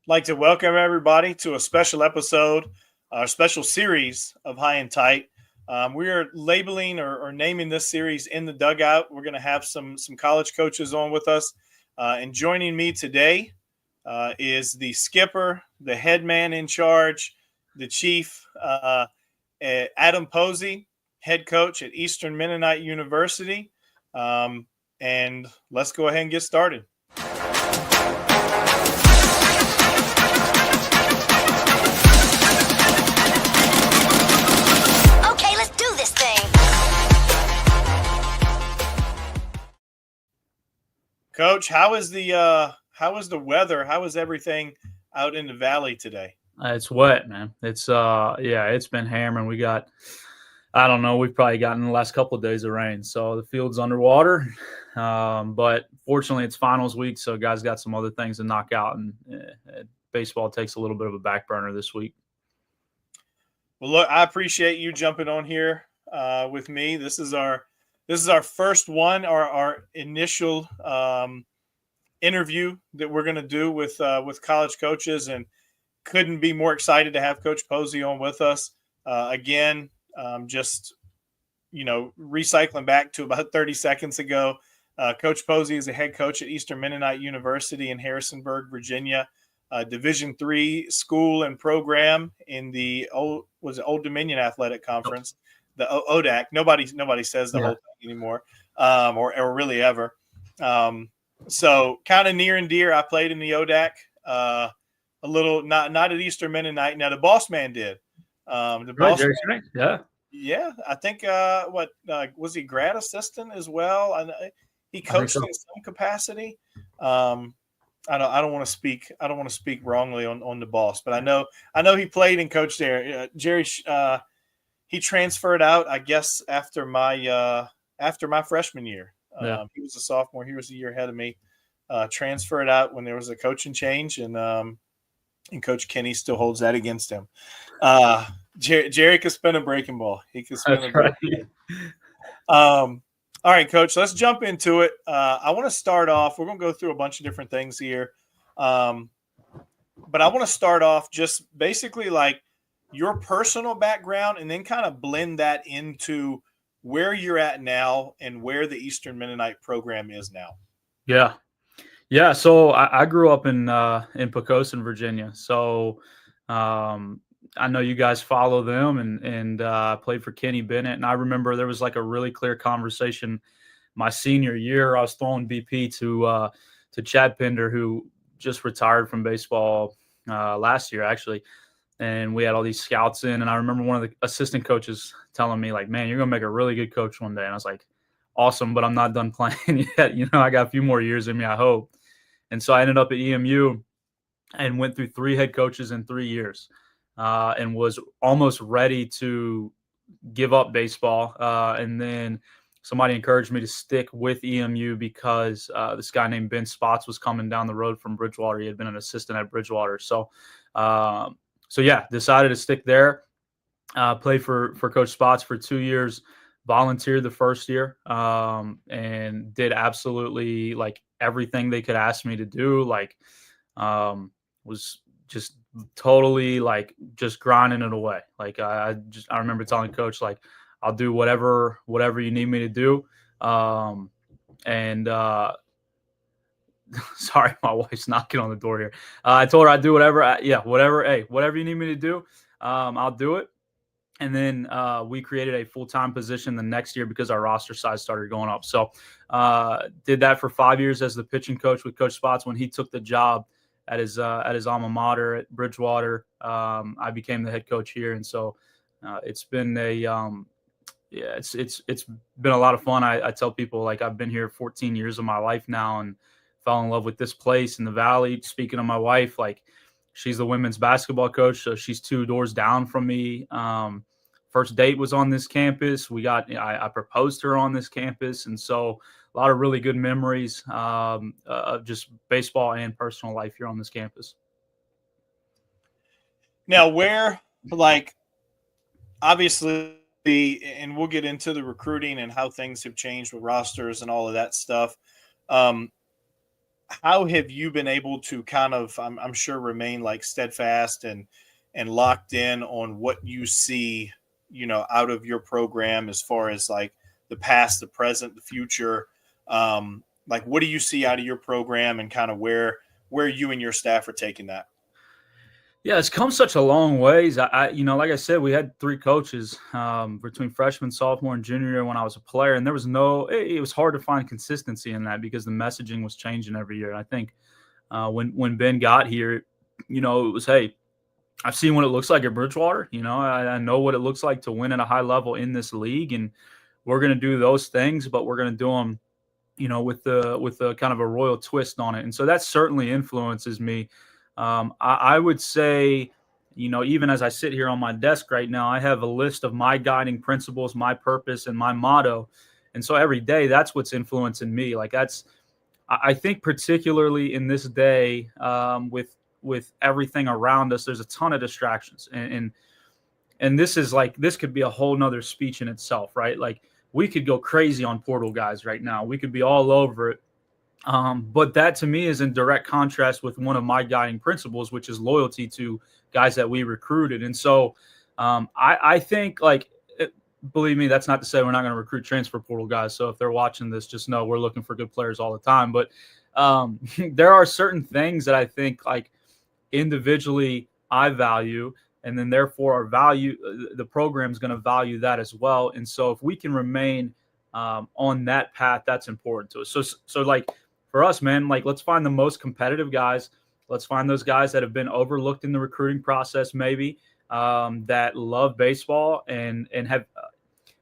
like to welcome everybody to a special episode, a special series of High and Tight. We are labeling or naming this series In the Dugout. We're going to have some college coaches on with us. And joining me today is the skipper, the head man in charge, the chief, Adam Posey, head coach at Eastern Mennonite University. And let's go ahead and get started. Coach, how is the weather? How is everything out in the valley today? It's wet, man. It's been hammering. We got, I don't know, we've probably gotten the last couple of days of rain, so the field's underwater. But fortunately, it's finals week, so guys got some other things to knock out, and baseball takes a little bit of a back burner this week. Well, look, I appreciate you jumping on here with me. This is our first one, our initial interview that we're going to do with college coaches, and couldn't be more excited to have Coach Posey on with us. Again, just, recycling back to about 30 seconds ago, Coach Posey is a head coach at Eastern Mennonite University in Harrisonburg, Virginia, Division III school and program in the Old Dominion Athletic Conference. The ODAC. Nobody says the whole thing anymore, or really ever. So kind of near and dear. I played in the ODAC a little, not at Eastern Mennonite. Now the boss man did. The boss man, yeah. I think was he grad assistant as well? He coached in some capacity. I don't want to speak. I don't want to speak wrongly on the boss, but I know he played and coached there. Jerry. He transferred out, I guess, after my freshman year. He was a sophomore. He was a year ahead of me. Transferred out when there was a coaching change, and Coach Kenny still holds that against him. Jerry could spin a breaking ball. He could spin a breaking ball. All right, Coach, let's jump into it. I want to start off. We're going to go through a bunch of different things here. But I want to start off just basically like your personal background, and then kind of blend that into where you're at now and where the Eastern Mennonite program is now. Yeah. So I grew up in Pocosin, Virginia. So I know you guys follow them, and played for Kenny Bennett. And I remember there was like a really clear conversation my senior year. I was throwing BP to Chad Pender, who just retired from baseball last year, actually. And we had all these scouts in, and I remember one of the assistant coaches telling me, like, man, you're going to make a really good coach one day. And I was like, awesome, but I'm not done playing yet. I got a few more years in me, I hope. And so I ended up at EMU and went through 3 head coaches in 3 years, and was almost ready to give up baseball. And then somebody encouraged me to stick with EMU because this guy named Ben Spots was coming down the road from Bridgewater. He had been an assistant at Bridgewater. So yeah, decided to stick there. Played for Coach Spots for 2 years. Volunteered the first year, and did absolutely like everything they could ask me to do. Like, was just totally like just grinding it away. Like I remember telling Coach, like, I'll do whatever you need me to do. Sorry, my wife's knocking on the door here. I told her I'd do whatever. Whatever you need me to do, I'll do it. And then we created a full-time position the next year because our roster size started going up. So did that for 5 years as the pitching coach with Coach Spots. When he took the job at his alma mater at Bridgewater, I became the head coach here. And so it's been it's been a lot of fun. I tell people, like, I've been here 14 years of my life now, and fell in love with this place in the Valley. Speaking of my wife, like, she's the women's basketball coach, so she's 2 doors down from me. First date was on this campus. I proposed to her on this campus, and so a lot of really good memories of just baseball and personal life here on this campus. Now, where, like, obviously, and we'll get into the recruiting and how things have changed with rosters and all of that stuff. how have you been able to kind of, I'm sure, remain like steadfast and locked in on what you see, out of your program as far as like the past, the present, the future? Like, what do you see out of your program and kind of where you and your staff are taking that? Yeah, it's come such a long ways. Like I said, we had three coaches between freshman, sophomore, and junior year when I was a player, and there was it was hard to find consistency in that because the messaging was changing every year. And I think when Ben got here, it was, hey, I've seen what it looks like at Bridgewater. I know what it looks like to win at a high level in this league, and we're going to do those things, but we're going to do them, with the kind of a royal twist on it. And so that certainly influences me. I would say, even as I sit here on my desk right now, I have a list of my guiding principles, my purpose, and my motto. And so every day, that's what's influencing me. Like I think particularly in this day, with everything around us, there's a ton of distractions, and this could be a whole nother speech in itself, right? Like we could go crazy on portal guys right now. We could be all over it. But that to me is in direct contrast with one of my guiding principles, which is loyalty to guys that we recruited. And so I think, believe me, that's not to say we're not going to recruit transfer portal guys. So if they're watching this, just know we're looking for good players all the time. But there are certain things that I think like individually I value, and then therefore the program is going to value that as well. And so if we can remain on that path, that's important to us. So like for us, man, like let's find the most competitive guys. Let's find those guys that have been overlooked in the recruiting process, maybe that love baseball and have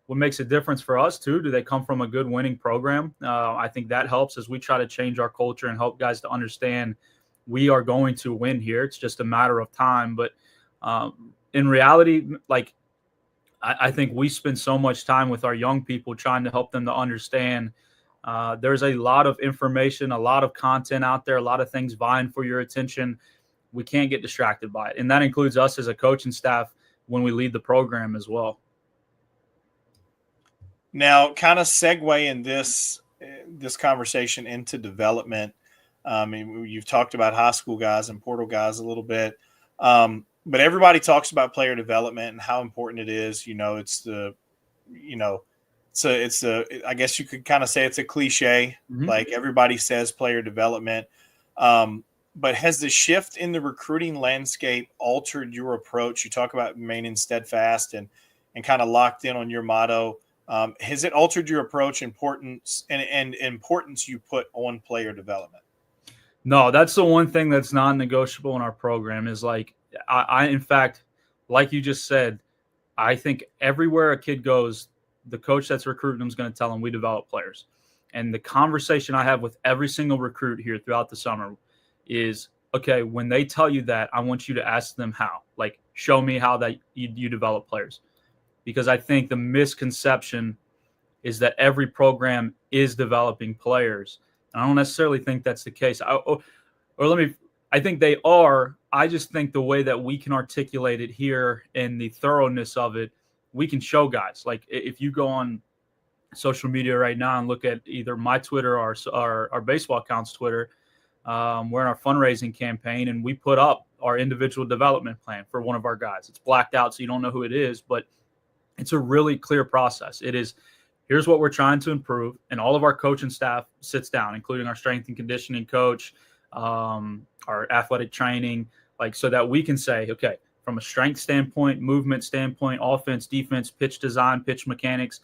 what makes a difference for us too. Do they come from a good winning program? I think that helps as we try to change our culture and help guys to understand we are going to win here. It's just a matter of time. But in reality, like I think we spend so much time with our young people trying to help them to understand there's a lot of information, a lot of content out there, a lot of things vying for your attention. We can't get distracted by it. And that includes us as a coaching staff when we lead the program as well. Now, kind of segueing this conversation into development. You've talked about high school guys and portal guys a little bit. But everybody talks about player development and how important it is. I guess you could kind of say it's a cliche. Mm-hmm. Like everybody says player development. But has the shift in the recruiting landscape altered your approach? You talk about remaining steadfast and kind of locked in on your motto. Has it altered your approach, importance you put on player development? No, that's the one thing that's non-negotiable in our program is like, I in fact, like you just said, I think everywhere a kid goes, the coach that's recruiting them is going to tell them we develop players. And the conversation I have with every single recruit here throughout the summer is, okay, when they tell you that, I want you to ask them how. Like, show me how that you develop players. Because I think the misconception is that every program is developing players. And I don't necessarily think that's the case. I think they are. I just think the way that we can articulate it here and the thoroughness of it, we can show guys. Like if you go on social media right now and look at either my Twitter or our baseball account's Twitter, we're in our fundraising campaign and we put up our individual development plan for one of our guys. It's blacked out, so you don't know who it is, but it's a really clear process. It is, here's what we're trying to improve. And all of our coaching staff sits down, including our strength and conditioning coach, our athletic training, like so that we can say, okay, from a strength standpoint, movement standpoint, offense, defense, pitch design, pitch mechanics,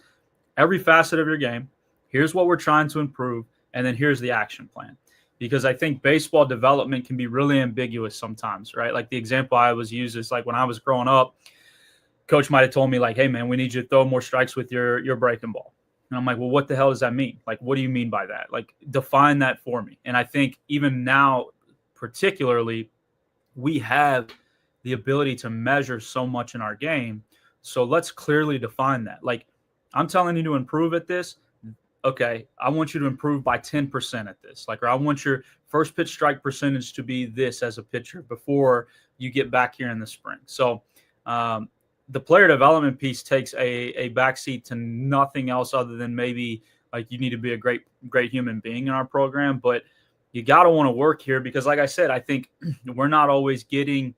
every facet of your game, here's what we're trying to improve. And then here's the action plan. Because I think baseball development can be really ambiguous sometimes, right? Like the example I always use is like when I was growing up, coach might have told me like, hey man, we need you to throw more strikes with your breaking ball. And I'm like, well, what the hell does that mean? Like, what do you mean by that? Like, define that for me. And I think even now, particularly, we have the ability to measure so much in our game. So let's clearly define that. Like, I'm telling you to improve at this. Okay, I want you to improve by 10% at this. Like, or I want your first pitch strike percentage to be this as a pitcher before you get back here in the spring. So, the player development piece takes a backseat to nothing else other than maybe like you need to be a great human being in our program. But you got to want to work here because, like I said, I think we're not always getting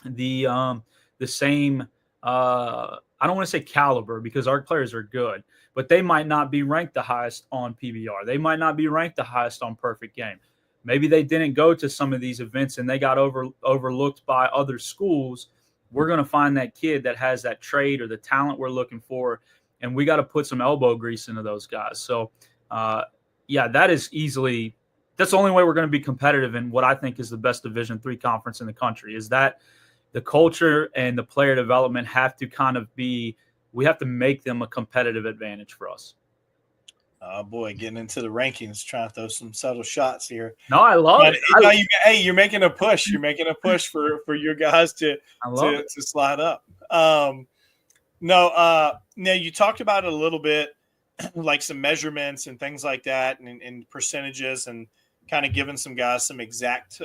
the same. I don't want to say caliber because our players are good, but they might not be ranked the highest on PBR. They might not be ranked the highest on Perfect Game. Maybe they didn't go to some of these events and they got overlooked by other schools. We're going to find that kid that has that trait or the talent we're looking for, and we got to put some elbow grease into those guys. So, yeah, that's the only way we're going to be competitive in what I think is the best Division III conference in the country. Is that the culture and the player development have to kind of be, we have to make them a competitive advantage for us. Oh boy, getting into the rankings, trying to throw some subtle shots here. No, I love it. Hey, you're making a push. You're making a push for your guys to slide up. Now you talked about it a little bit, like some measurements and things like that, and percentages, and kind of giving some guys some exact,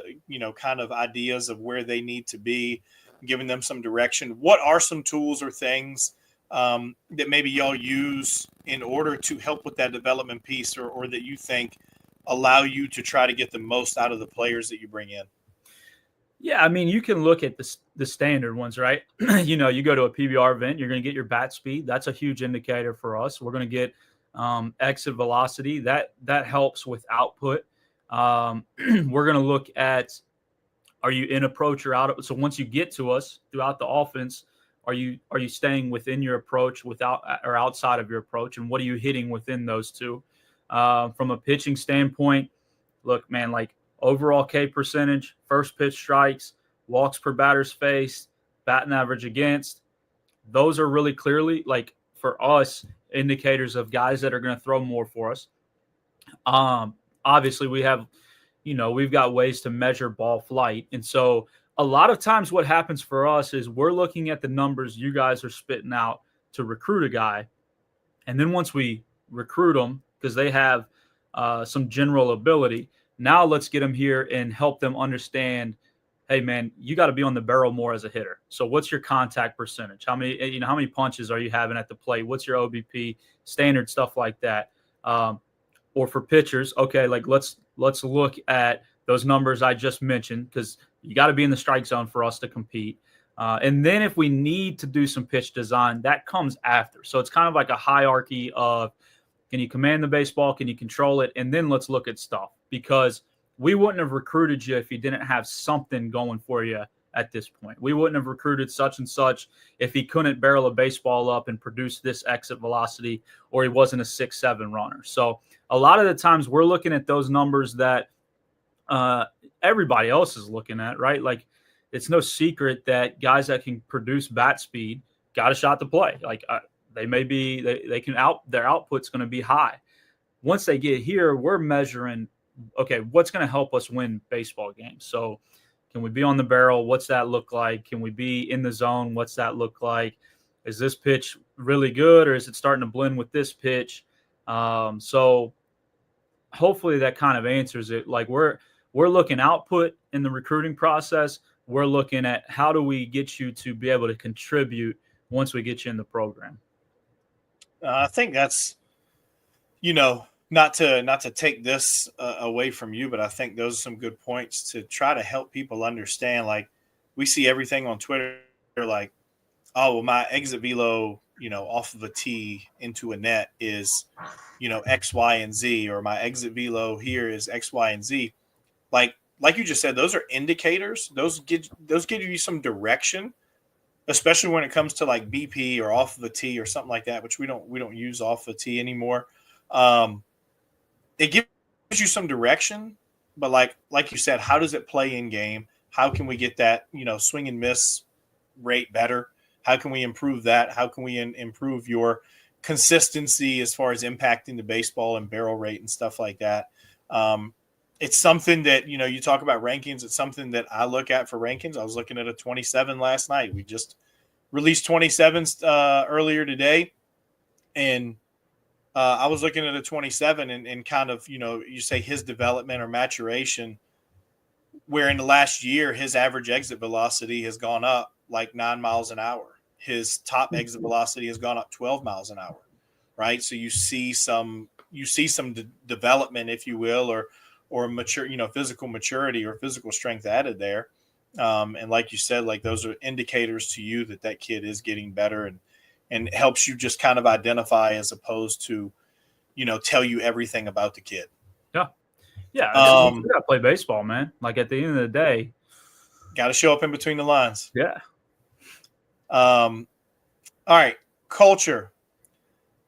kind of ideas of where they need to be, giving them some direction. What are some tools or things that maybe y'all use in order to help with that development piece, or that you think allow you to try to get the most out of the players that you bring in? Yeah, I mean, you can look at the standard ones, right? You go to a PBR event, you're going to get your bat speed. That's a huge indicator for us. We're going to get exit velocity. That helps with output. We're going to look at, are you in approach or out? So once you get to us throughout the offense, are you staying within your approach, without or outside of your approach, and what are you hitting within those two? From a pitching standpoint, look, man, like overall K percentage, first pitch strikes, walks per batter's face, batting average against. Those are really clearly, like, for us, indicators of guys that are going to throw more for us. Obviously, we've got ways to measure ball flight. And so a lot of times what happens for us is we're looking at the numbers you guys are spitting out to recruit a guy. And then once we recruit them, because they have some general ability, now let's get them here and help them understand, hey, man, you got to be on the barrel more as a hitter. So what's your contact percentage? How many punches are you having at the plate? What's your OBP? Standard stuff like that. Or for pitchers, okay, like let's look at those numbers I just mentioned, because you got to be in the strike zone for us to compete. And then if we need to do some pitch design, that comes after. So it's kind of like a hierarchy of, can you command the baseball? Can you control it? And then let's look at stuff, because we wouldn't have recruited you if you didn't have something going for you at this point. We wouldn't have recruited such and such if he couldn't barrel a baseball up and produce this exit velocity, or he wasn't a 6-7 runner. So a lot of the times we're looking at those numbers that everybody else is looking at, right? Like, it's no secret that guys that can produce bat speed got a shot to play. Like, they may be, they can their output's going to be high. Once they get here, we're measuring, okay, what's going to help us win baseball games? So can we be on the barrel? What's that look like? Can we be in the zone? What's that look like? Is this pitch really good, or is it starting to blend with this pitch? So hopefully that kind of answers it. Like, we're looking output in the recruiting process. We're looking at how do we get you to be able to contribute once we get you in the program. I think that's, not to take this away from you, but I think those are some good points to try to help people understand. Like, we see everything on Twitter, like, oh, well, my exit velo, off of a tee into a net is, X, Y, and Z, or my exit velo here is X, Y, and Z. Like you just said, those are indicators. Those give you some direction, especially when it comes to like BP or off of a tee or something like that, which we don't use off the tee anymore. It gives you some direction, but like you said, how does it play in game? How can we get that, swing and miss rate better? How can we improve that? How can we improve your consistency as far as impacting the baseball and barrel rate and stuff like that? It's something that, you talk about rankings. It's something that I look at for rankings. I was looking at a 27 last night. We just released 27s earlier today. And I was looking at a 27 and kind of, you say his development or maturation, where in the last year, his average exit velocity has gone up like 9 miles an hour. His top exit velocity has gone up 12 miles an hour. Right. So you see some development, if you will, physical maturity or physical strength added there. And like you said, like those are indicators to you that kid is getting better, and helps you just kind of identify as opposed to, tell you everything about the kid. Yeah. Yeah. You got to play baseball, man. Like at the end of the day, got to show up in between the lines. Yeah. All right. Culture.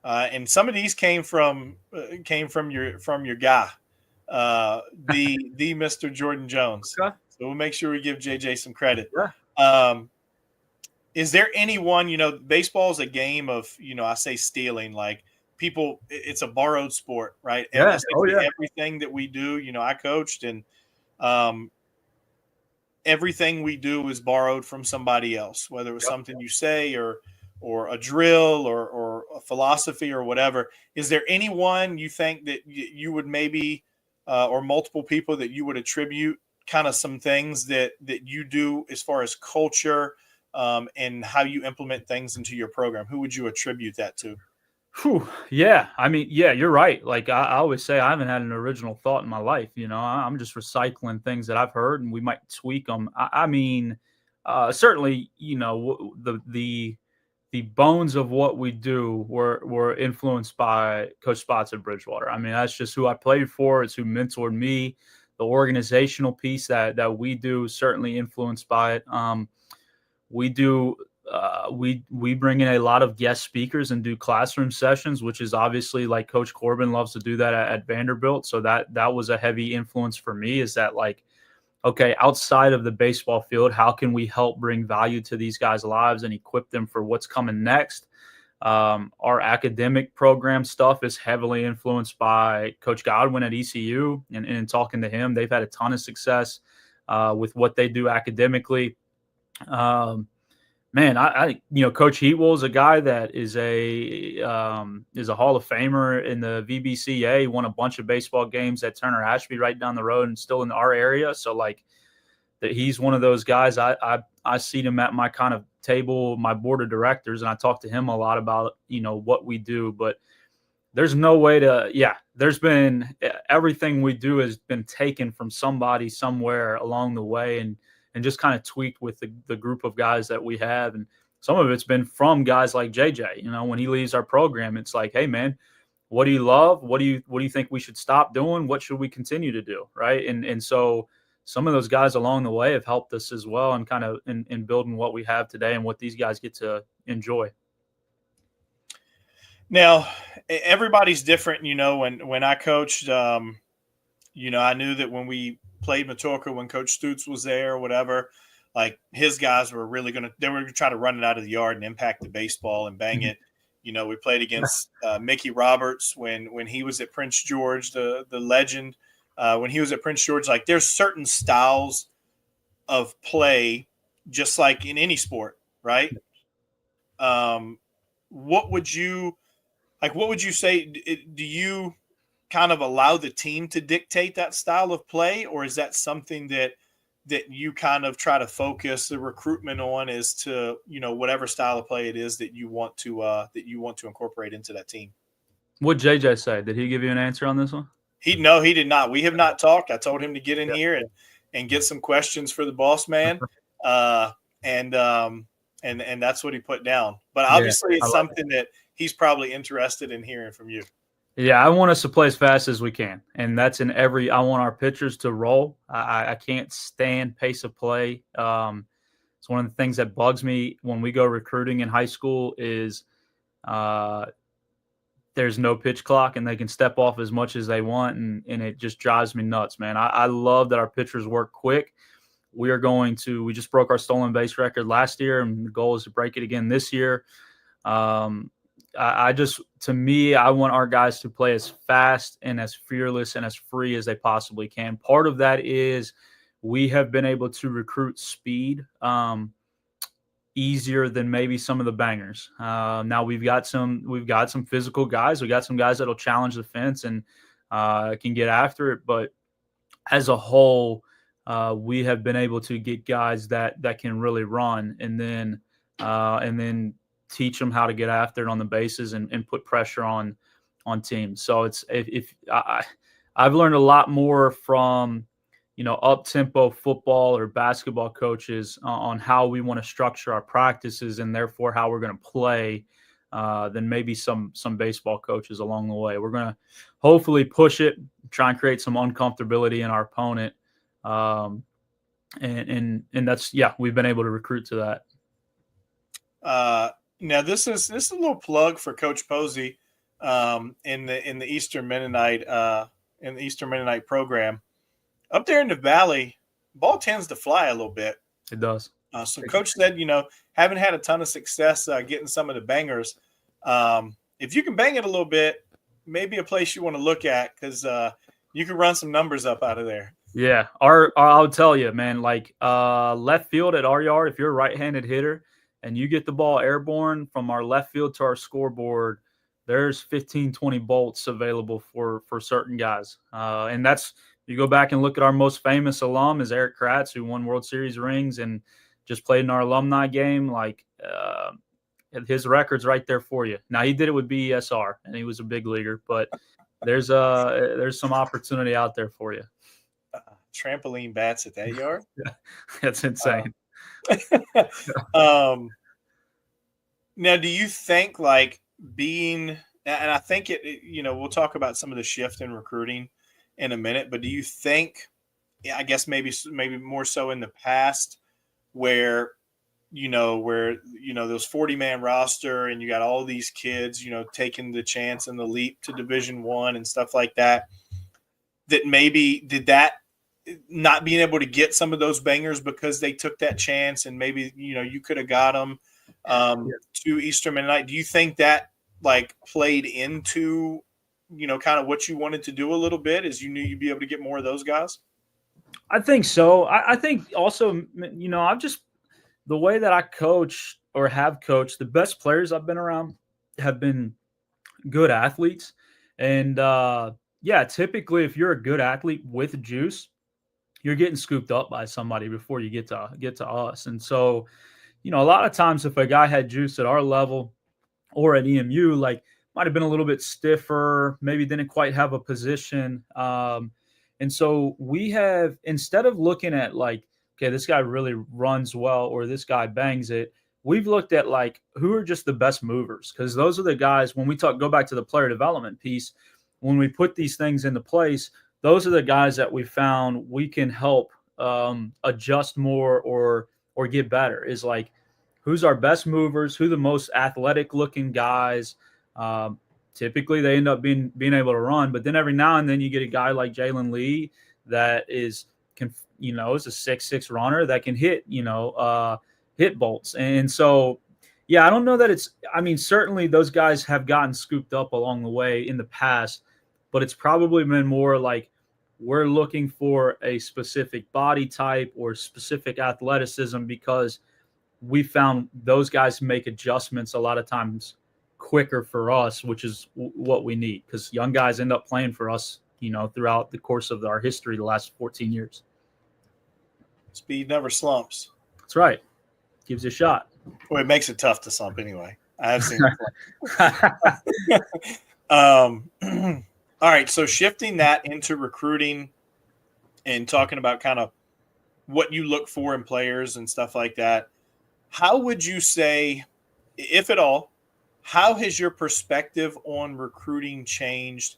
And some of these came from your guy, the Mr. Jordan Jones. Okay. So we'll make sure we give JJ some credit. Yeah. Is there anyone, baseball is a game of, I say stealing, like people, it's a borrowed sport, right? Yeah. Everything that we do, I coached, and everything we do is borrowed from somebody else, whether it was something you say or a drill or a philosophy or whatever. Is there anyone you think that you would maybe, or multiple people that you would attribute kind of some things that you do as far as culture, and how you implement things into your program? Who would you attribute that to? Whew, yeah. I mean, yeah, you're right. Like I always say, I haven't had an original thought in my life. I'm just recycling things that I've heard, and we might tweak them. I mean, certainly, the bones of what we do were influenced by Coach Spots at Bridgewater. I mean, that's just who I played for. It's who mentored me. The organizational piece that we do certainly influenced by it. We do. We bring in a lot of guest speakers and do classroom sessions, which is obviously like Coach Corbin loves to do that at Vanderbilt. So that was a heavy influence for me, is that like, okay, outside of the baseball field, how can we help bring value to these guys' lives and equip them for what's coming next? Our academic program stuff is heavily influenced by Coach Godwin at ECU, and talking to him, they've had a ton of success with what they do academically. Man, Coach Heatwell is a guy that is a Hall of Famer in the VBCA. He won a bunch of baseball games at Turner Ashby right down the road and still in our area. So like that, he's one of those guys. I see him at my kind of table, my board of directors, and I talk to him a lot about what we do. But there's no way to there's been everything we do has been taken from somebody somewhere along the way, and just kind of tweaked with the group of guys that we have. And some of it's been from guys like JJ. When he leaves our program, it's like, hey man, what do you love? What do you think we should stop doing? What should we continue to do? Right. And so some of those guys along the way have helped us as well, and kind of in building what we have today and what these guys get to enjoy. Now, everybody's different. When I coached, I knew that when we played Matoka, when Coach Stutz was there or whatever, like his guys were really going to try to run it out of the yard and impact the baseball and bang it. We played against Mickey Roberts when he was at Prince George, the legend. When he was at Prince George, like there's certain styles of play, just like in any sport, right? What would you say? Do you kind of allow the team to dictate that style of play, or is that something that you kind of try to focus the recruitment on, as to whatever style of play it is that you want to incorporate into that team? What'd JJ say? Did he give you an answer on this one? He did not. We have not talked. I told him to get in here and get some questions for the boss man, and that's what he put down. But obviously, it's something that he's probably interested in hearing from you. Yeah, I want us to play as fast as we can, and that's in every. I want our pitchers to roll. I can't stand pace of play. It's one of the things that bugs me when we go recruiting in high school is there's no pitch clock, and they can step off as much as they want, and it just drives me nuts, man. I love that our pitchers work quick. We just broke our stolen base record last year, and the goal is to break it again this year. To me, I want our guys to play as fast and as fearless and as free as they possibly can. Part of that is we have been able to recruit speed easier than maybe some of the bangers. Now we've got some physical guys. We got some guys that'll challenge the fence and can get after it. But as a whole, we have been able to get guys that can really run, and then teach them how to get after it on the bases and put pressure on teams. So it's I've learned a lot more from, up-tempo football or basketball coaches on how we want to structure our practices and therefore how we're going to play than maybe some baseball coaches along the way. We're going to hopefully push it, try and create some uncomfortability in our opponent. And that's, we've been able to recruit to that. Now this is a little plug for Coach Posey in the Eastern Mennonite program. Up there in the Valley, ball tends to fly a little bit. It does. So Coach said, haven't had a ton of success getting some of the bangers. If you can bang it a little bit, maybe a place you want to look at because you can run some numbers up out of there. Yeah, I'll tell you, man, like left field at our yard, if you're a right-handed hitter and you get the ball airborne from our left field to our scoreboard, there's 15, 20 bolts available for certain guys. And that's, you go back and look at our most famous alum is Eric Kratz, who won World Series rings and just played in our alumni game. Like his record's right there for you. Now he did it with BESR and he was a big leaguer, but there's some opportunity out there for you. Trampoline bats at that yard. That's insane. Now, do you think like being, and I think we'll talk about some of the shift in recruiting in a minute, but do you think, I guess maybe more so in the past where those 40-man roster and you got all these kids, taking the chance and the leap to Division I and stuff like that, that maybe did that not being able to get some of those bangers because they took that chance and maybe, you could have got them to Eastern Mennonite. Do you think that like played into, kind of what you wanted to do a little bit as you knew you'd be able to get more of those guys? I think so. I think also, I've just, the way that I coach or have coached, the best players I've been around have been good athletes. And typically if you're a good athlete with juice, you're getting scooped up by somebody before you get to us. And so, a lot of times if a guy had juice at our level or at EMU, like might have been a little bit stiffer, maybe didn't quite have a position. And so we have, instead of looking at like, okay, this guy really runs well or this guy bangs it, we've looked at like who are just the best movers, because those are the guys, when we go back to the player development piece, when we put these things into place, those are the guys that we found we can help adjust more or get better, is like who's our best movers, who the most athletic looking guys. Typically they end up being able to run, but then every now and then you get a guy like Jalen Lee that is a 6'6" runner that can hit, hit bolts. And so, I don't know that certainly those guys have gotten scooped up along the way in the past, but it's probably been more like we're looking for a specific body type or specific athleticism because we found those guys make adjustments a lot of times quicker for us, which is what we need, because young guys end up playing for us, throughout the course of our history, the last 14 years. Speed never slumps. That's right. Gives you a shot. Well, it makes it tough to slump anyway. I have seen it. All right, so shifting that into recruiting and talking about kind of what you look for in players and stuff like that, how would you say, if at all, how has your perspective on recruiting changed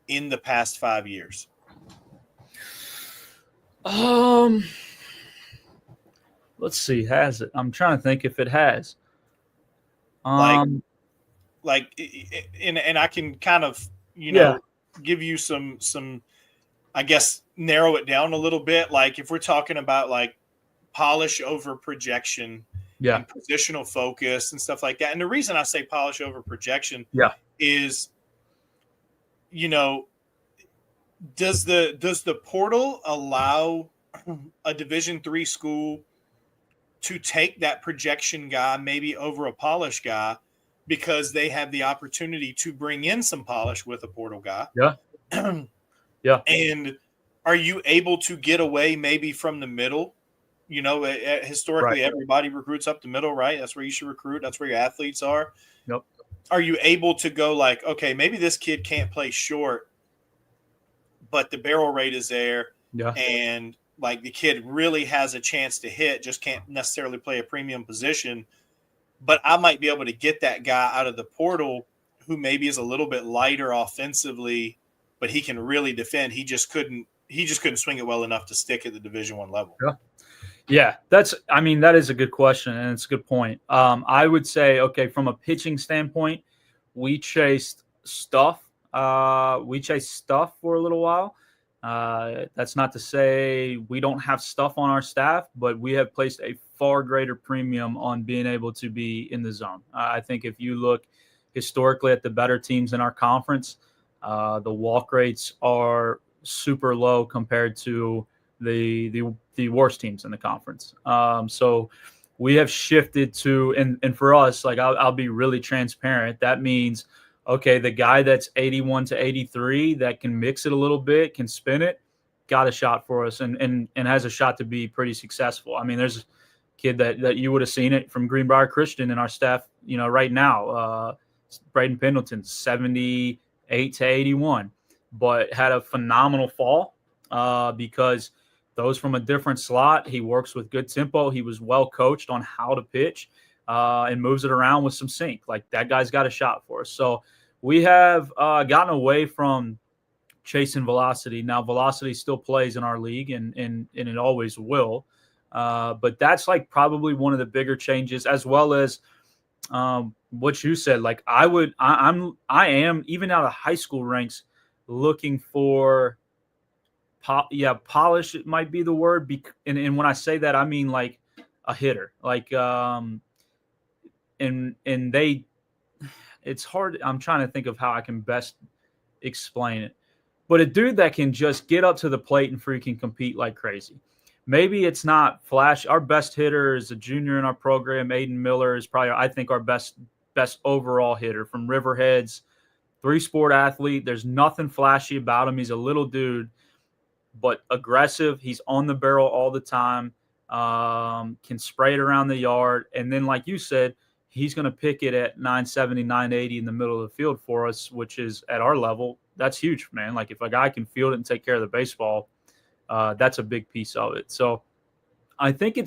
in the past 5 years? Let's see, has it? I'm trying to think if it has. And I can kind of, give you some, I guess, narrow it down a little bit. Like if we're talking about like polish over projection and positional focus and stuff like that. And the reason I say polish over projection is, does the portal allow a Division III school to take that projection guy maybe over a polish guy because they have the opportunity to bring in some polish with a portal guy? Yeah. And are you able to get away maybe from the middle? Historically, everybody recruits up the middle, right? That's where you should recruit. That's where your athletes are. Yep. Are you able to go like, okay, maybe this kid can't play short, but the barrel rate is there. Yeah. And like the kid really has a chance to hit, just can't necessarily play a premium position. But I might be able to get that guy out of the portal who maybe is a little bit lighter offensively, but he can really defend. He just couldn't swing it well enough to stick at the Division I level. Yeah, that is a good question, and it's a good point. I would say, okay, from a pitching standpoint, we chased stuff. We chased stuff for a little while. That's not to say we don't have stuff on our staff, but we have placed a far greater premium on being able to be in the zone. I think if you look historically at the better teams in our conference, the walk rates are super low compared to the worst teams in the conference. So we have shifted to, and for us, like I'll be really transparent. That means, okay, the guy that's 81 to 83 that can mix it a little bit, can spin it, got a shot for us and has a shot to be pretty successful. I mean, there's a kid that you would have seen it from Greenbrier Christian in our staff, right now, Braden Pendleton, 78 to 81, but had a phenomenal fall because those from a different slot. He works with good tempo. He was well coached on how to pitch and moves it around with some sink. Like that guy's got a shot for us. So we have gotten away from chasing velocity. Now velocity still plays in our league and it always will. But that's like probably one of the bigger changes, as well as what you said. Like I am even out of high school ranks looking for polish, it might be the word. And when I say that, I mean like a hitter, like, and it's hard. I'm trying to think of how I can best explain it, but a dude that can just get up to the plate and freaking compete like crazy. Maybe it's not flash. Our best hitter is a junior in our program. Aiden Miller is probably, I think, our best overall hitter from Riverheads, 3-sport athlete. There's nothing flashy about him. He's a little dude, but aggressive. He's on the barrel all the time, can spray it around the yard. And then, like you said, he's going to pick it at 970, 980 in the middle of the field for us, which is at our level. That's huge, man. Like if a guy can field it and take care of the baseball, that's a big piece of it. So I think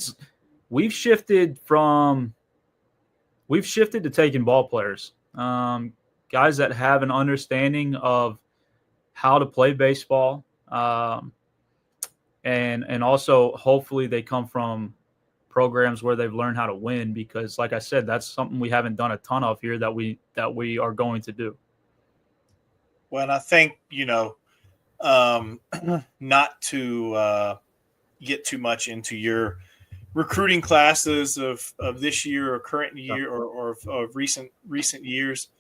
we've shifted to taking ball players, guys that have an understanding of how to play baseball. And also hopefully they come from programs where they've learned how to win, because like I said, that's something we haven't done a ton of here that we are going to do. Well, and I think, not to get too much into your recruiting classes of this year or current year or of recent years,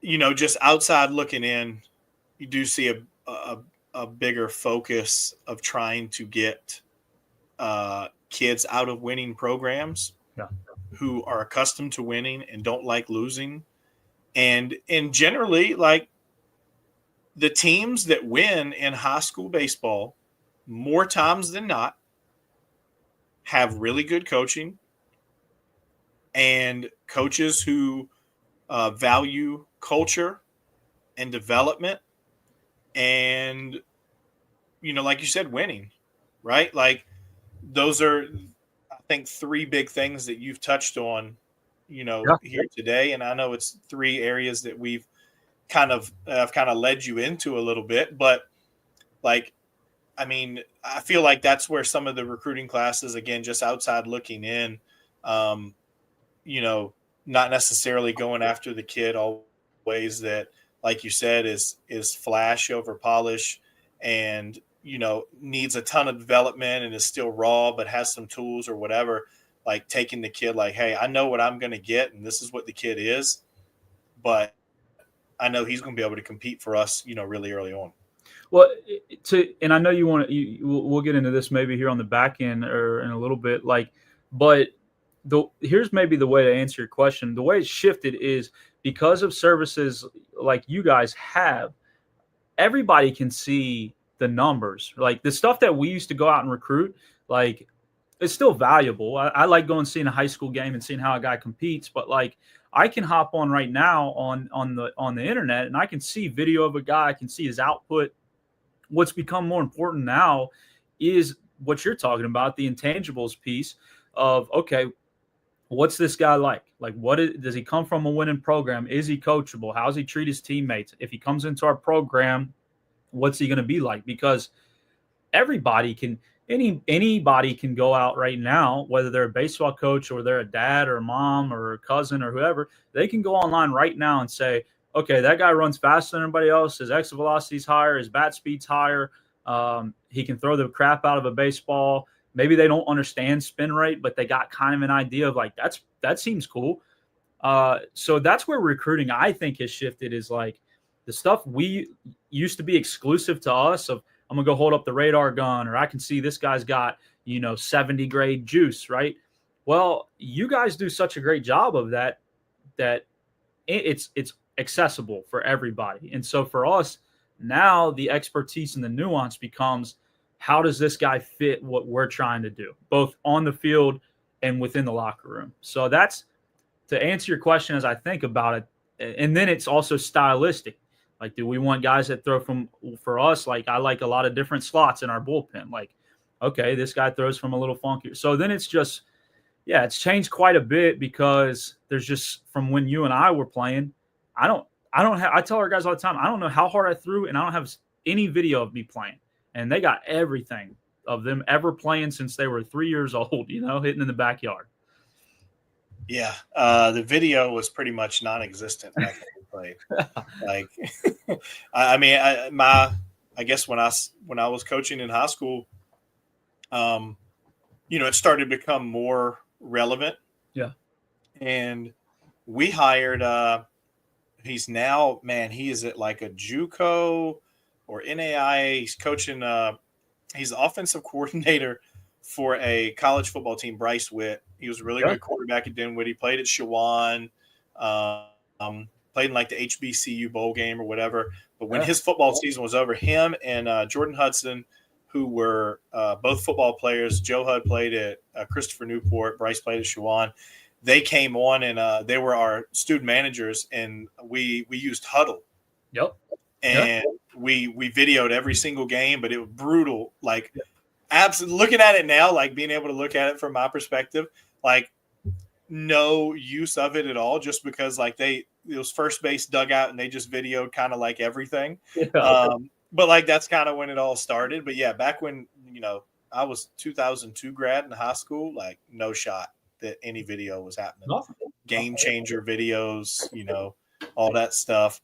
just outside looking in, you do see a bigger focus of trying to get kids out of winning programs who are accustomed to winning and don't like losing. And generally, like the teams that win in high school baseball, more times than not, have really good coaching and coaches who value culture and development and, like you said, winning, right? Like those are, I think, 3 big things that you've touched on, here today. And I know it's 3 areas that we've kind of led you into a little bit, but like, I mean, I feel like that's where some of the recruiting classes, again, just outside looking in, not necessarily going after the kid always that, like you said, is flash over polish and, needs a ton of development and is still raw, but has some tools or whatever, like taking the kid like, hey, I know what I'm going to get. And this is what the kid is, but I know he's going to be able to compete for us, really early on. Well, and I know we'll get into this maybe here on the back end or in a little bit, but here's maybe the way to answer your question. The way it's shifted is because of services like you guys have, everybody can see the numbers. Like the stuff that we used to go out and recruit, like it's still valuable. I like going and seeing a high school game and seeing how a guy competes, but like I can hop on right now on the internet and I can see video of a guy. I can see his output what's become more important now is what you're talking about, the intangibles piece of, okay, what's this guy like? Like, does he come from a winning program? Is he coachable? How does he treat his teammates? If he comes into our program, what's he going to be like? Because everybody can, anybody can go out right now, whether they're a baseball coach or they're a dad or a mom or a cousin or whoever, they can go online right now and say, okay, that guy runs faster than everybody else. His exit velocity is higher. His bat speed's higher. He can throw the crap out of a baseball. Maybe they don't understand spin rate, but they got kind of an idea of like, that seems cool. So that's where recruiting, I think, has shifted, is like the stuff we used to be exclusive to us of, I'm going to go hold up the radar gun, or I can see this guy's got, 70 grade juice, right? Well, you guys do such a great job of that it's accessible for everybody. And so for us, now the expertise and the nuance becomes, how does this guy fit what we're trying to do, both on the field and within the locker room? So that's, to answer your question as I think about it. And then it's also stylistic. Like, do we want guys that throw for us, like I like a lot of different slots in our bullpen. Like, okay, this guy throws from a little funkier. So then it's just, yeah, it's changed quite a bit, because there's just, from when you and I were playing, I tell our guys all the time, I don't know how hard I threw, and I don't have any video of me playing. And they got everything of them ever playing since they were 3 years old, hitting in the backyard. Yeah. The video was pretty much non-existent back when we played. Like, I guess when I was coaching in high school, it started to become more relevant. Yeah. And we hired, he's now, man, he is at like a JUCO or NAIA. He's coaching, he's the offensive coordinator for a college football team, Bryce Witt. He was a really good quarterback at Dinwiddie. He played at Shawan, played in like the HBCU bowl game or whatever. But when his football season was over, him and Jordan Hudson, who were both football players, Joe Hud played at Christopher Newport, Bryce played at Shawan. They came on and they were our student managers, and we used Huddle. Yep. And we videoed every single game, but it was brutal. Like, absolutely, looking at it now, like being able to look at it from my perspective, like no use of it at all, just because like it was first base dugout and they just videoed kind of like everything. Yeah. But like that's kind of when it all started. But yeah, back when I was 2002 grad in high school, like no shot that any video was happening. Game changer videos, all that stuff.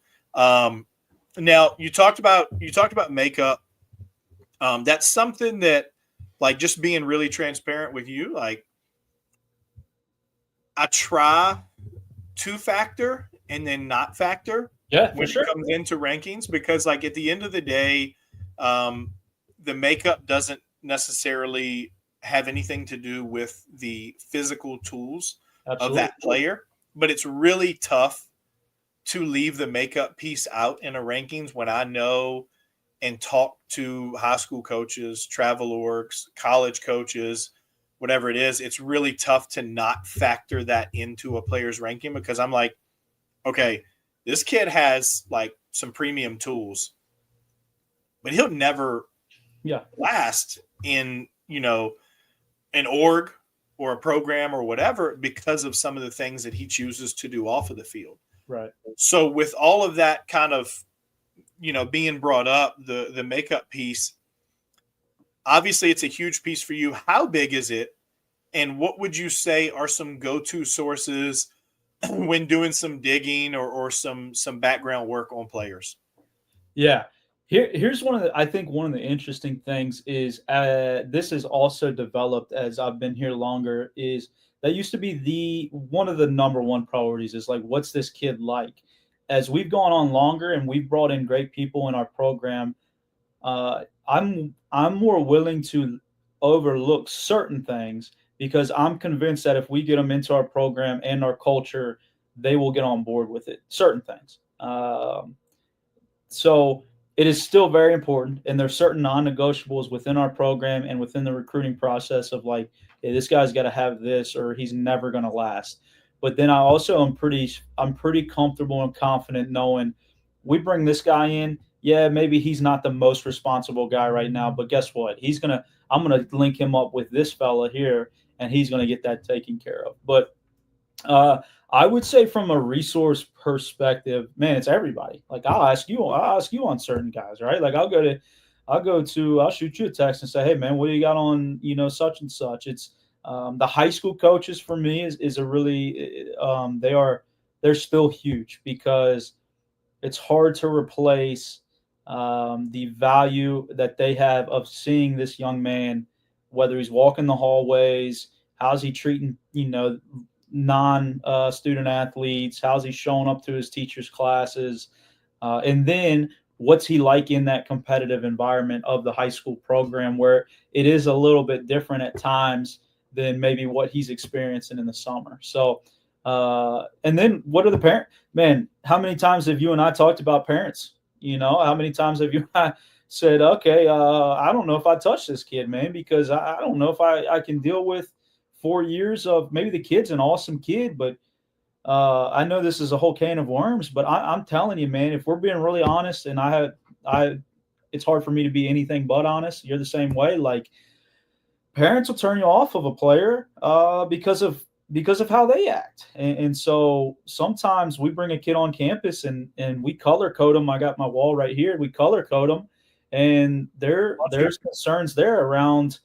Now you talked about makeup. That's something that, like, just being really transparent with you, like I try to factor and then not factor when it comes into rankings, because like at the end of the day, the makeup doesn't necessarily have anything to do with the physical tools of that player, but it's really tough to leave the makeup piece out in a rankings when I know and talk to high school coaches, travel orgs, college coaches, whatever it is. It's really tough to not factor that into a player's ranking, because I'm like, okay, this kid has like some premium tools, but he'll never last in, an org or a program or whatever, because of some of the things that he chooses to do off of the field. Right. So with all of that kind of, being brought up, the makeup piece, obviously it's a huge piece for you. How big is it? And what would you say are some go-to sources when doing some digging or some background work on players? Yeah. Here's one of the interesting things is this is also developed as I've been here longer, is that used to be one of the number one priorities is like, what's this kid like? As we've gone on longer and we've brought in great people in our program, I'm more willing to overlook certain things, because I'm convinced that if we get them into our program and our culture, they will get on board with it. Certain things. So it is still very important, and there's certain non-negotiables within our program and within the recruiting process of like, hey, this guy's got to have this, or he's never going to last. But then I also I'm pretty comfortable and confident knowing we bring this guy in. yeah, maybe he's not the most responsible guy right now, but guess what? I'm gonna link him up with this fella here, and he's gonna get that taken care of. But uh, I would say from a resource perspective, man, it's everybody. Like I'll ask you on certain guys, right? Like I'll shoot you a text and say, hey man, what do you got on, such and such? It's the high school coaches for me is a really they're still huge because it's hard to replace the value that they have of seeing this young man, whether he's walking the hallways, how's he treating, non student athletes, how's he showing up to his teachers' classes, and then what's he like in that competitive environment of the high school program where it is a little bit different at times than maybe what he's experiencing in the summer. So, and then what are the parents? Man, how many times have you and I talked about parents? How many times have you and I said, okay, I don't know if I touch this kid, man, because I don't know if I can deal with 4 years of maybe the kid's an awesome kid, but I know this is a whole can of worms, but I'm telling you, man, if we're being really honest, and it's hard for me to be anything but honest. You're the same way. Like parents will turn you off of a player because of how they act, and so sometimes we bring a kid on campus and we color code them. I got my wall right here. We color code them, and there's concerns there around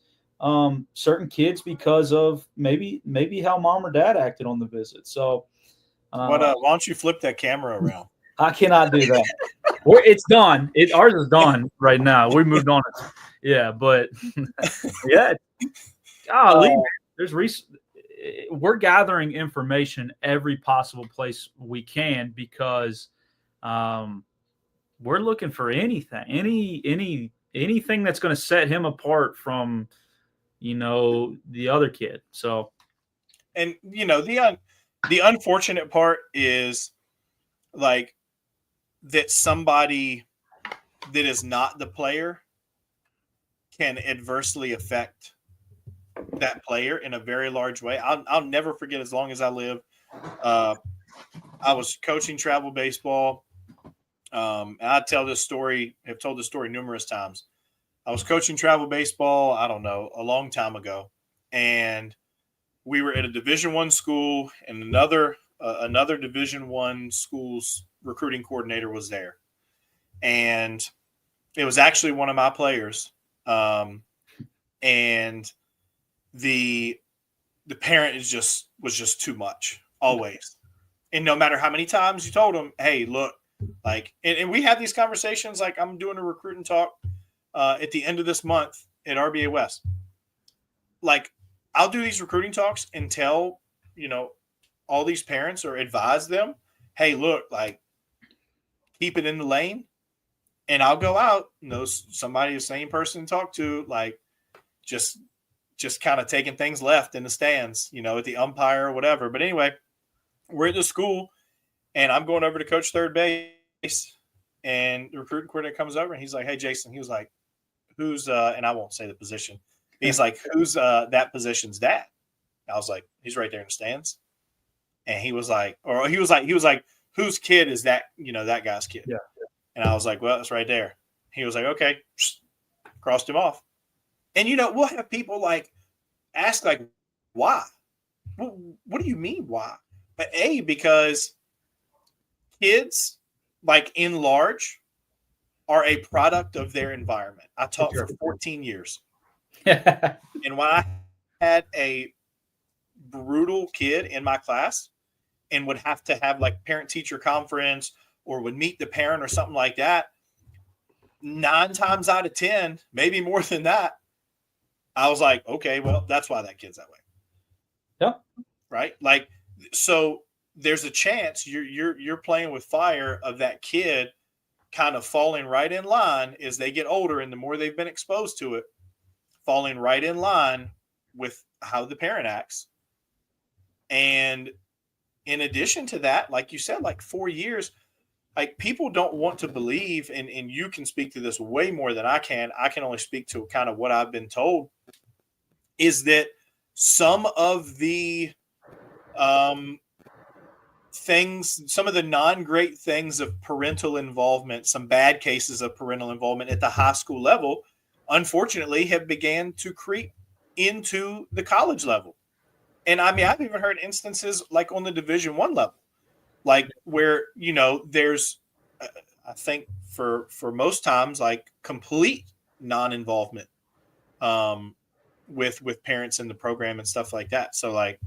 certain kids because of maybe how mom or dad acted on the visit. So. Why don't you flip that camera around? I cannot do that. It's done. Ours is done right now. We moved on. Yeah, but yeah, golly, we're gathering information every possible place we can because we're looking for anything, anything that's going to set him apart from, the other kid. So, and the unfortunate part is like that somebody that is not the player can adversely affect that player in a very large way. I'll never forget as long as I live. I was coaching travel baseball. And I tell this story, have told this story numerous times. I was coaching travel baseball, I don't know, a long time ago. And we were at a Division I school, and another Division I school's recruiting coordinator was there, and it was actually one of my players. And the parent was just too much always, and no matter how many times you told him, hey, look, like, and we had these conversations. Like I'm doing a recruiting talk at the end of this month at RBA West, like. I'll do these recruiting talks and tell, all these parents or advise them, hey, look, like keep it in the lane. And I'll go out, somebody, the same person to talk to, like just kind of taking things left in the stands, at the umpire or whatever. But anyway, we're at the school and I'm going over to coach third base, and the recruiting coordinator comes over and he's like, hey, Jason, he was like, who's, and I won't say the position. He's like, who's that position's dad? I was like, he's right there in the stands. And he was like, whose kid is that? That guy's kid. Yeah. And I was like, well, it's right there. He was like, okay, crossed him off. And we'll have people like ask like, why? What do you mean why? But because kids, like in large, are a product of their environment. I taught for 14 years. And when I had a brutal kid in my class and would have to have like parent-teacher conference or would meet the parent or something like that, 9 times out of 10, maybe more than that, I was like, okay, well, that's why that kid's that way. Yeah. Right. Like, so there's a chance you're playing with fire of that kid kind of falling right in line as they get older, and the more they've been exposed to it, falling right in line with how the parent acts. And in addition to that, like you said, like 4 years, like people don't want to believe, and you can speak to this way more than I can. I can only speak to kind of what I've been told, is that some of the some of the non-great things of parental involvement, some bad cases of parental involvement at the high school level, unfortunately have began to creep into the college level. And I mean, I've even heard instances like on the Division I level, like where, there's, I think for most times, like complete non-involvement with parents in the program and stuff like that. So like,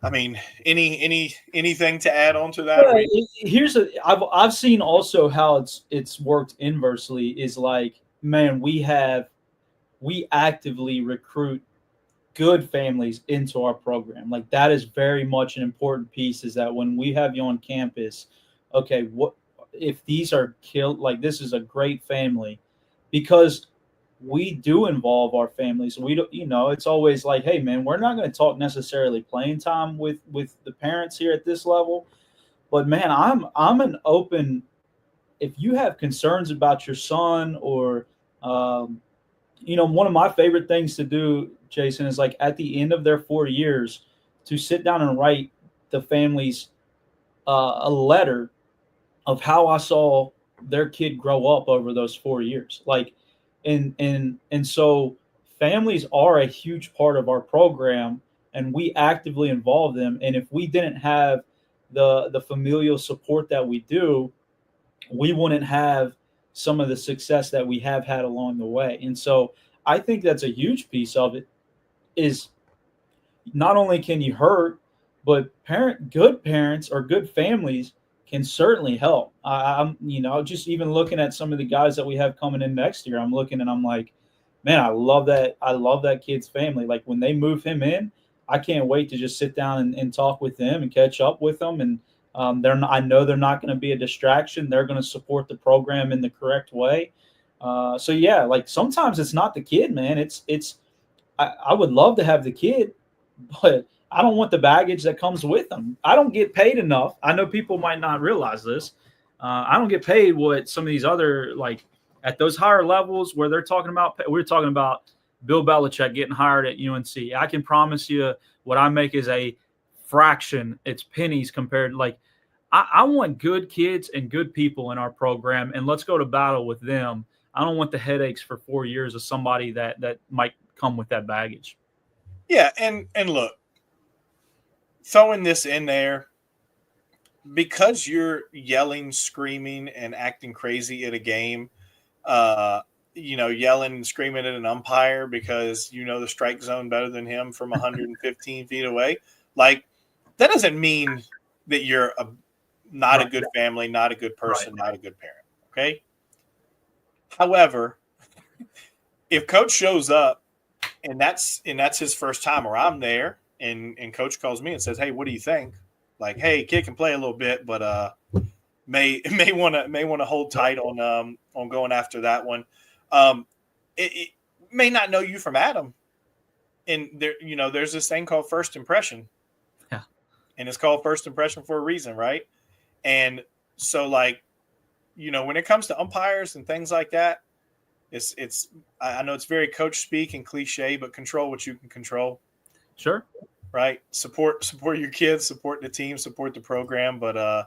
I mean, anything to add on to that? I've seen also how it's worked inversely is like, man, we actively recruit good families into our program. Like that is very much an important piece, is that when we have you on campus, okay, what if these are killed? Like this is a great family, because we do involve our families. We don't, it's always like, hey man, we're not going to talk necessarily playing time with the parents here at this level, but man, I'm an open, if you have concerns about your son or, one of my favorite things to do, Jason, is like at the end of their 4 years to sit down and write the families a letter of how I saw their kid grow up over those 4 years. Like, and so families are a huge part of our program, and we actively involve them. And if we didn't have the familial support that we do, we wouldn't have some of the success that we have had along the way. And so I think that's a huge piece of it, is not only can you hurt, but good parents or good families can certainly help. I'm, just even looking at some of the guys that we have coming in next year, I'm looking and I'm like, man, I love that. I love that kid's family. Like when they move him in, I can't wait to just sit down and talk with them and catch up with them. And I know they're not going to be a distraction. They're going to support the program in the correct way. So yeah, like sometimes it's not the kid, man. I would love to have the kid, but I don't want the baggage that comes with them. I don't get paid enough. I know people might not realize this. I don't get paid what some of these other, like at those higher levels where they're talking about, we're talking about Bill Belichick getting hired at UNC. I can promise you what I make is a fraction. It's pennies compared. Like I want good kids and good people in our program, and let's go to battle with them. I don't want the headaches for 4 years of somebody that might come with that baggage. Yeah, and look, throwing this in there, because you're yelling, screaming, and acting crazy at a game, yelling and screaming at an umpire because you know the strike zone better than him from 115 feet away, like that doesn't mean that you're not a good family, not a good person, not a good parent. Okay. However, if coach shows up and that's his first time, or I'm there and coach calls me and says, "Hey, what do you think?" Like, "Hey, kid can play a little bit, but may want to hold tight on going after that one." It may not know you from Adam, and there's this thing called first impression. Yeah, and it's called first impression for a reason, right? And so, like, when it comes to umpires and things like that, it's I know it's very coach speak and cliche, but control what you can control. Sure. Right. Support your kids, support the team, support the program. But I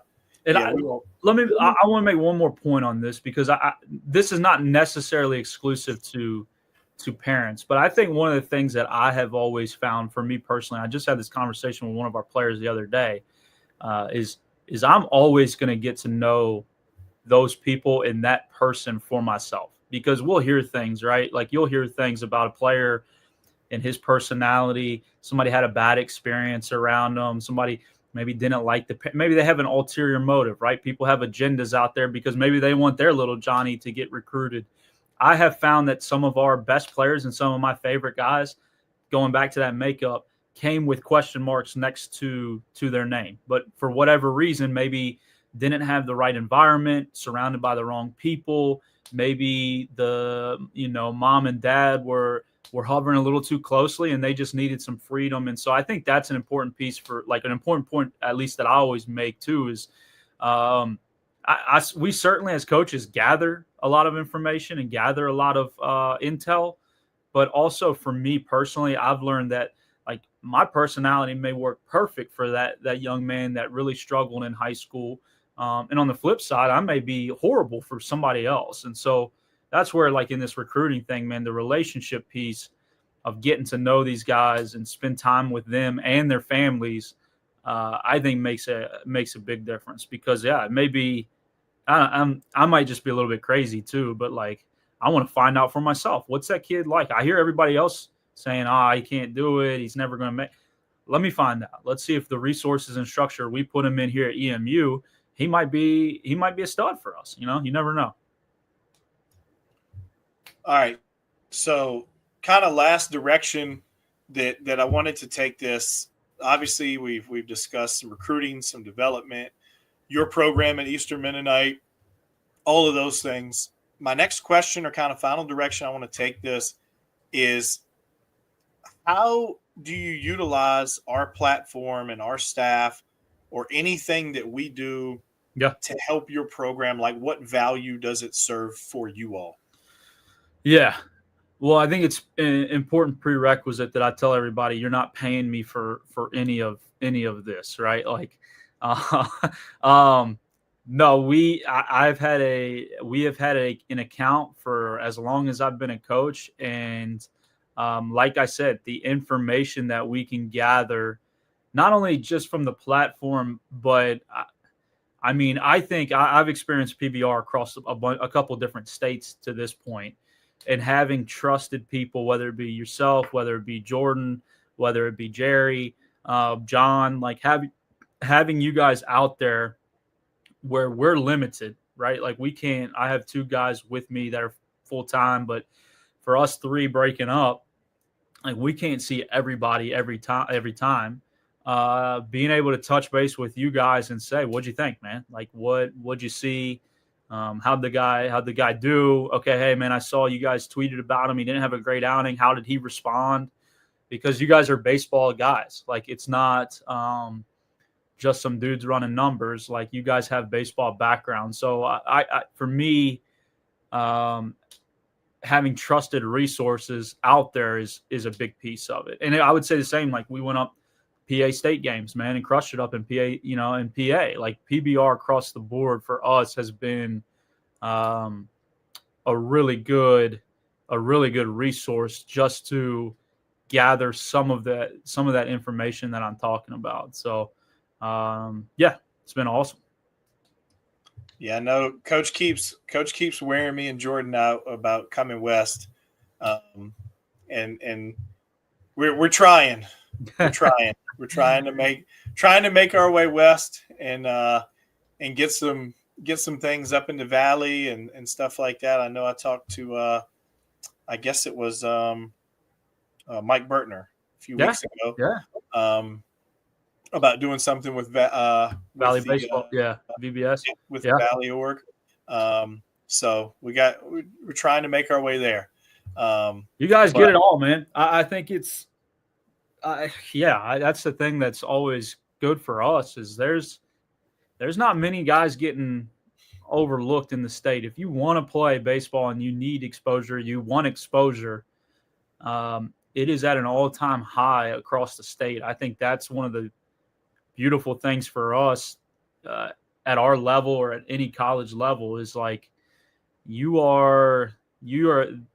want to make one more point on this, because this is not necessarily exclusive to parents, but I think one of the things that I have always found for me personally, I just had this conversation with one of our players the other day, is I'm always going to get to know those people and that person for myself, because we'll hear things, right? Like you'll hear things about a player and his personality. Somebody had a bad experience around them. Somebody maybe didn't like maybe they have an ulterior motive, right? People have agendas out there because maybe they want their little Johnny to get recruited. I have found that some of our best players and some of my favorite guys, going back to that makeup, came with question marks next to their name. But for whatever reason, maybe didn't have the right environment, surrounded by the wrong people. Maybe the, mom and dad were hovering a little too closely and they just needed some freedom. And so I think that's an important piece for, like, an important point, at least that I always make too, is we certainly as coaches gather a lot of information and gather a lot of intel. But also for me personally, I've learned that like my personality may work perfect for that young man that really struggled in high school. And on the flip side, I may be horrible for somebody else. And so that's where, like in this recruiting thing, man, the relationship piece of getting to know these guys and spend time with them and their families, I think makes a big difference. Because it may be, I might just be a little bit crazy too, but like I want to find out for myself. What's that kid like? I hear everybody else saying, he can't do it. He's never going to make. Let me find out. Let's see if the resources and structure we put him in here at EMU, he might be a stud for us. You never know. All right. So kind of last direction that I wanted to take this. Obviously, we've discussed some recruiting, some development, your program at Eastern Mennonite, all of those things. My next question, or kind of final direction I want to take this, is how do you utilize our platform and our staff or anything that we do to help your program? Like, what value does it serve for you all? Yeah. Well, I think it's an important prerequisite that I tell everybody: you're not paying me for any of this, right? Like, no, we have had an account for as long as I've been a coach, and like I said, the information that we can gather, not only just from the platform, but I think I've experienced PBR across a couple different states to this point. And having trusted people, whether it be yourself, whether it be Jordan, whether it be Jerry, John, like having you guys out there where we're limited, right? Like I have 2 guys with me that are full time, but for us 3 breaking up, like we can't see everybody every time. Being able to touch base with you guys and say, what'd you think, man? Like what'd you see? How'd the guy do? Okay, hey man, I saw you guys tweeted about him. He didn't have a great outing. How did he respond? Because you guys are baseball guys. Like it's not just some dudes running numbers. Like you guys have baseball background. So I for me, having trusted resources out there is a big piece of it. And I would say the same. Like we went up PA state games, man, and crushed it up in PA, in PA. Like PBR across the board for us has been a really good resource just to gather some of that information that I'm talking about. So it's been awesome. Yeah, no, coach keeps wearing me and Jordan out about coming west. And we're trying. We're trying to make our way west and get some things up in the valley and stuff like that. I know I talked to I guess it was Mike Bertner a few weeks ago. Yeah. About doing something with Valley Baseball, VBS with the Valley org. So we're trying to make our way there. You guys get it all, man. I think it's that's the thing that's always good for us is there's not many guys getting overlooked in the state. If you want to play baseball and you need exposure, you want exposure, it is at an all-time high across the state. I think that's one of the beautiful things for us at our level or at any college level is like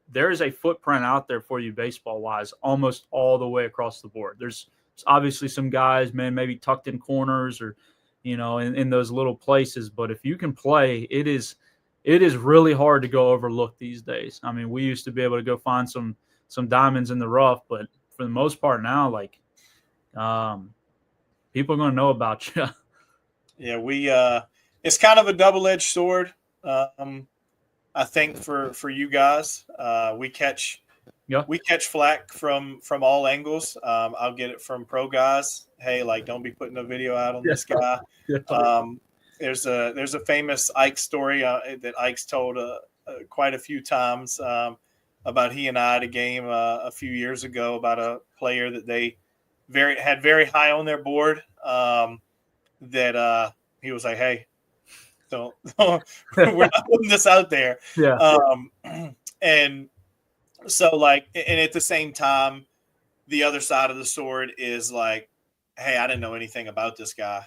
there is a footprint out there for you baseball wise almost all the way across the board. There's obviously some guys, man, maybe tucked in corners or in those little places, but if you can play, it is really hard to go overlooked these days. I mean, we used to be able to go find some diamonds in the rough, but for the most part now, like people are going to know about you. Yeah, it's kind of a double-edged sword. I think for you guys, we catch flack from all angles. I'll get it from pro guys. Hey, like don't be putting a video out on this guy. There's a famous Ike story that Ike's told quite a few times about he and I at a game a few years ago about a player that they had very high on their board. That he was like, hey, don't we're not putting this out there. Yeah. And so like, and at the same time, the other side of the sword is like, hey, I didn't know anything about this guy.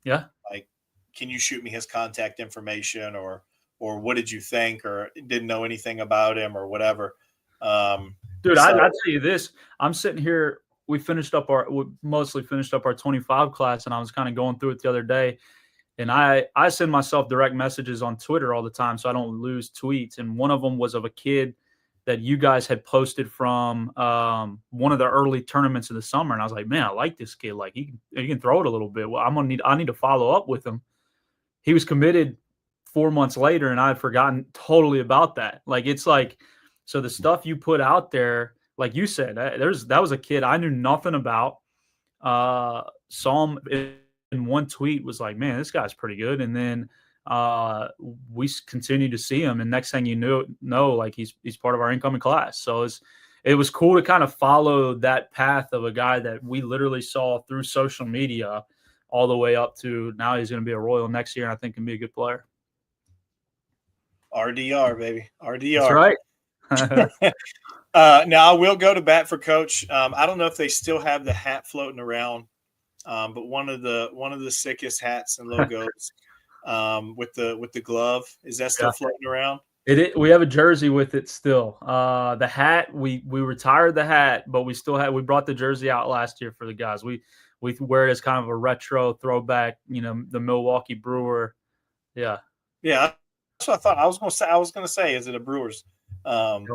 Yeah. Like, can you shoot me his contact information, or what did you think, or didn't know anything about him, or whatever. Dude, I'll tell you this. I'm sitting here. We mostly finished up our 25 class, and I was kind of going through it the other day. And I send myself direct messages on Twitter all the time so I don't lose tweets. And one of them was of a kid that you guys had posted from one of the early tournaments of the summer. And I was like, man, I like this kid. Like he can throw it a little bit. Well, I need to follow up with him. He was committed 4 months later, and I had forgotten totally about that. Like, it's like, so the stuff you put out there, like you said, that was a kid I knew nothing about. Saw him in one tweet, was like, man, this guy's pretty good. And then we continue to see him, and next thing you know, like he's part of our incoming class. So it was cool to kind of follow that path of a guy that we literally saw through social media all the way up to now he's going to be a Royal next year, and I think can be a good player. RDR, baby. RDR. That's right. Now I will go to bat for Coach. I don't know if they still have the hat floating around, but one of the sickest hats and logos with the glove, is that still floating around? We have a jersey with it still. The hat, we retired the hat, but we brought the jersey out last year for the guys. We wear it as kind of a retro throwback, the Milwaukee Brewer. Yeah. Yeah. That's what I thought. I was gonna say, is it a Brewers? Kind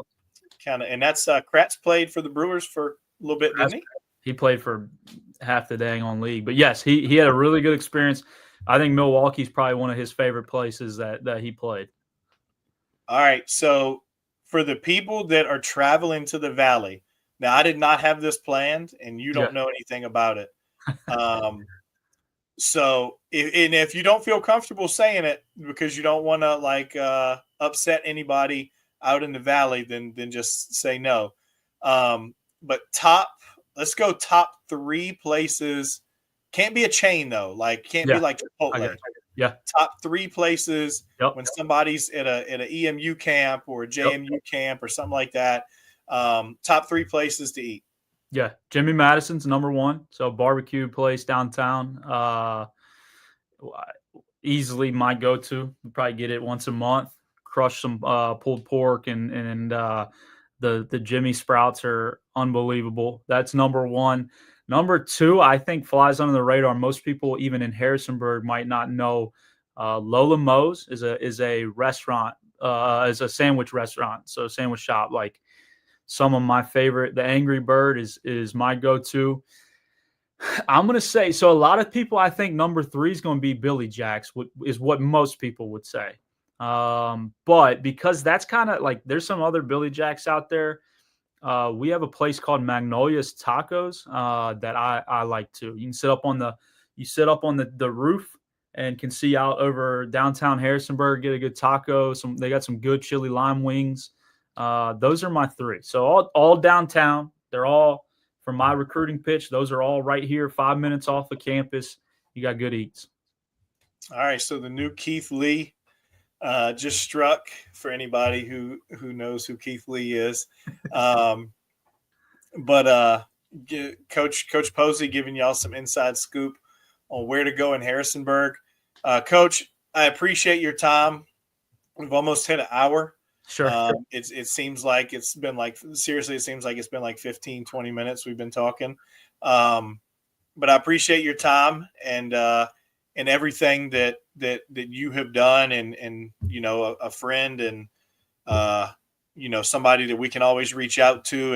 of, and that's Kratz played for the Brewers for a little bit, didn't he? He played for half the dang on league, but yes, he had a really good experience. I think Milwaukee's probably one of his favorite places that he played. All right, so for the people that are traveling to the Valley, now I did not have this planned, and you don't know anything about it. So if you don't feel comfortable saying it because you don't want to upset anybody out in the Valley, then just say no. But let's go top 3 places. Can't be a chain though. Like can't be like Chipotle. Yeah. Top 3 places when somebody's at an EMU camp or a JMU camp or something like that. Top 3 places to eat. Yeah, Jimmy Madison's number 1. So barbecue place downtown. Easily my go-to. We probably get it once a month. Crush some pulled pork and the Jimmy Sprouts are unbelievable. That's number 1. Number 2, I think flies under the radar. Most people, even in Harrisonburg, might not know. Lola Moe's is a restaurant, is a sandwich restaurant. So sandwich shop. Like some of my favorite. The Angry Bird is my go-to. I'm going to say, so a lot of people, I think number 3 is going to be Billy Jack's, is what most people would say. But because that's kind of like, there's some other Billy Jacks out there. We have a place called Magnolia's Tacos that I like too. You can sit up on the roof and can see out over downtown Harrisonburg, get a good taco. They got some good chili lime wings. Those are my 3. So all downtown. They're all, for my recruiting pitch, those are all right here, 5 minutes off of campus. You got good eats. All right, so the new Keith Lee just struck for anybody who knows who Keith Lee is. But Coach Posey giving y'all some inside scoop on where to go in Harrisonburg. Coach, I appreciate your time. We've almost hit an hour. Sure. It seems like it's been seriously, it seems like it's been 15, 20 minutes we've been talking. But I appreciate your time and everything that you have done and a friend and somebody that we can always reach out to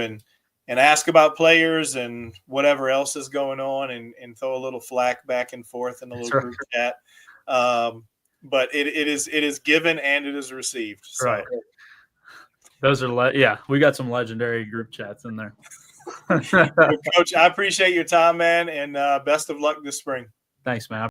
and ask about players and whatever else is going on and throw a little flack back and forth in a little group chat. But it is given and it is received. So. Right. Those are we got some legendary group chats in there. Coach, I appreciate your time, man, and best of luck this spring. Thanks, man.